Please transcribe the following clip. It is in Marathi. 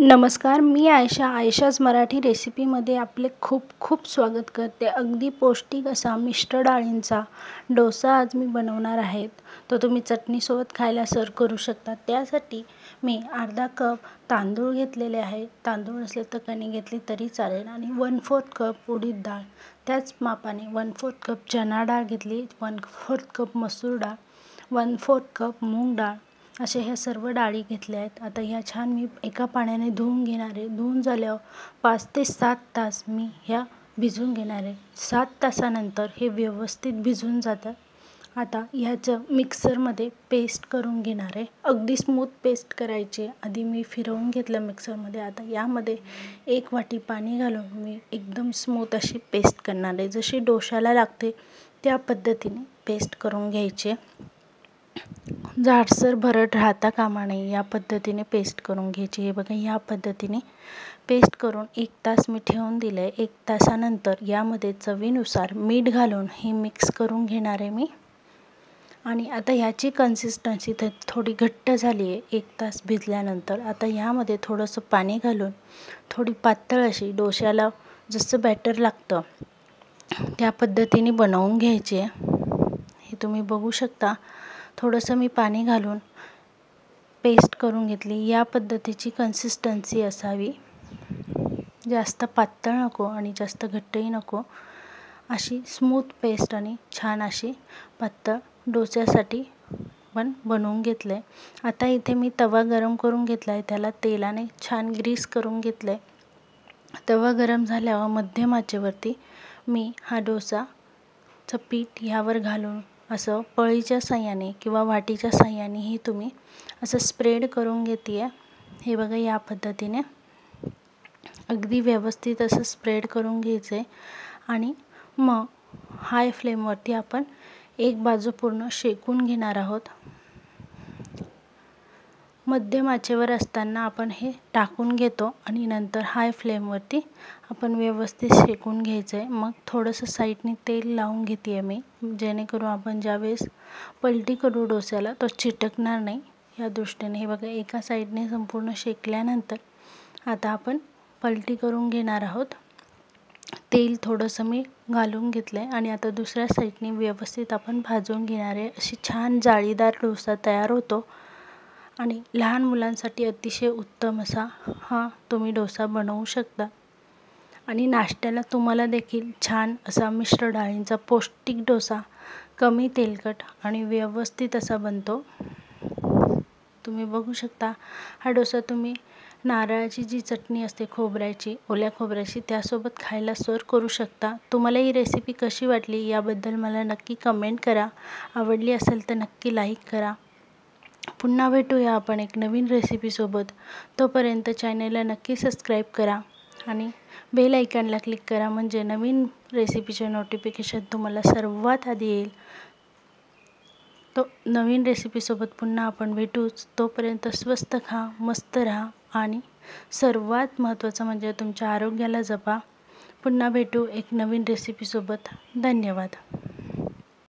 नमस्कार, मी आयशाज मराठी रेसिपीमध्ये आपले खूप खूप स्वागत करते। अगदी पौष्टिक असा मिश्र डाळींचा डोसा आज मी बनवणार आहे। तो तुम्ही चटणीसोबत खायला सर्व करू शकता। त्यासाठी मी अर्धा कप तांदूळ घेतलेले आहे। तांदूळ नसले तर कणी घेतली तरी चालेल आणि 1/4 कप उडीद डाळ, त्याच मापाने 1/4 कप चणा डाळ घेतली, 1/4 कप मसूर डाळ, 1/4 कप मूग डाळ, असे ह्या सर्व डाळी घेतल्या आहेत। आता ह्या छान मी एका पाण्याने धुवून घेणार आहे। धुवून झाल्यावर 5 ते 7 तास मी ह्या भिजवून घेणार आहे। 7 तासानंतर हे व्यवस्थित भिजून जातात। आता ह्याचं मिक्सरमध्ये पेस्ट करून घेणार आहे। अगदी स्मूथ पेस्ट करायची। आधी मी फिरवून घेतलं मिक्सरमध्ये। आता यामध्ये 1 वाटी पाणी घालून मी एकदम स्मूथ अशी पेस्ट करणार आहे। जशी डोशाला लागते त्या पद्धतीने पेस्ट करून घ्यायची। जाडसर भरट राहता कामा नये, या पद्धतीने पेस्ट करून घ्यायची। हे बघा, या पद्धतीने पेस्ट करून 1 तास मी ठेवून दिले। 1 तासानंतर यामध्ये चवीनुसार मीठ घालून हे मिक्स करून घेणार आहे मी। आणि आता ह्याची कन्सिस्टन्सी थोडी घट्ट झाली आहे 1 तास भिजल्यानंतर। आता यामध्ये थोडंसं पाणी घालून थोडी पातळ अशी डोशाला जसं बॅटर लागतं त्या पद्धतीने बनवून घ्यायचे। हे तुम्ही बघू शकता। थोडंसं मी पाणी घालून पेस्ट करून घेतली। या पद्धतीची कन्सिस्टन्सी असावी, जास्त पातळ नको आणि जास्त घट्टही नको, अशी स्मूथ पेस्ट आणि छान अशी पातळ डोस्यासाठी पण बनवून घेतले। आता इथे मी तवा गरम करून घेतला आहे, त्याला तेलाने छान ग्रीस करून घेतले। तवा गरम झाल्यावर मध्यम आचेवरती मी हा डोसाचं पीठ ह्यावर घालून असं पळीच्या साहाय्याने किंवा वाटीच्या साहाय्यानेही तुम्ही असं स्प्रेड करून घेते आहे। हे बघा, या पद्धतीने अगदी व्यवस्थित असं स्प्रेड करून घ्यायचं आहे। आणि मग हाय फ्लेमवरती आपण एक बाजू पूर्ण शेकून घेणार आहोत। मध्यम आचेवर असताना आपण हे टाकून घेतो आणि नंतर हाय फ्लेमवरती आपण व्यवस्थित शेकून घ्यायचं आहे। मग थोडंसं साईडने तेल लावून घेते आहे मी, जेणेकरून आपण ज्यावेळेस पलटी करू डोस्याला तो चिटकणार नाही या दृष्टीने। हे बघा, एका साईडने संपूर्ण शेकल्यानंतर आता आपण पलटी करून घेणार आहोत। तेल थोडंसं मी घालून घेतलं आहे आणि आता दुसऱ्या साईडने व्यवस्थित आपण भाजून घेणार आहे। अशी छान जाळीदार डोसा तयार होतो आणि लहान मुलांसाठी अतिशय उत्तम असा हा तुम्ही डोसा बनवू शकता। आणि नाश्त्याला तुम्हाला देखील छान असा मिश्र डाळींचा पौष्टिक डोसा, कमी तेलकट आणि व्यवस्थित असा बनतो। तुम्ही बघू शकता, हा डोसा तुम्ही नारळाची जी चटणी असते खोबऱ्याची, ओल्या खोबऱ्याची, त्यासोबत खायला सर्व करू शकता। तुम्हाला ही रेसिपी कशी वाटली याबद्दल मला नक्की कमेंट करा। आवडली असेल तर नक्की लाईक करा। पुन्हा भेटूया आपण एक नवीन रेसिपीसोबत। तोपर्यंत चॅनलला नक्की सबस्क्राईब करा आणि बेल आयकॉनला क्लिक करा, म्हणजे नवीन रेसिपीचे नोटिफिकेशन तुम्हाला सर्वात आधी येईल। तो नवीन रेसिपीसोबत पुन्हा आपण भेटूच। तोपर्यंत स्वस्त खा, मस्त राहा आणि सर्वात महत्त्वाचं म्हणजे तुमच्या आरोग्याला जपा। पुन्हा भेटू एक नवीन रेसिपीसोबत। धन्यवाद।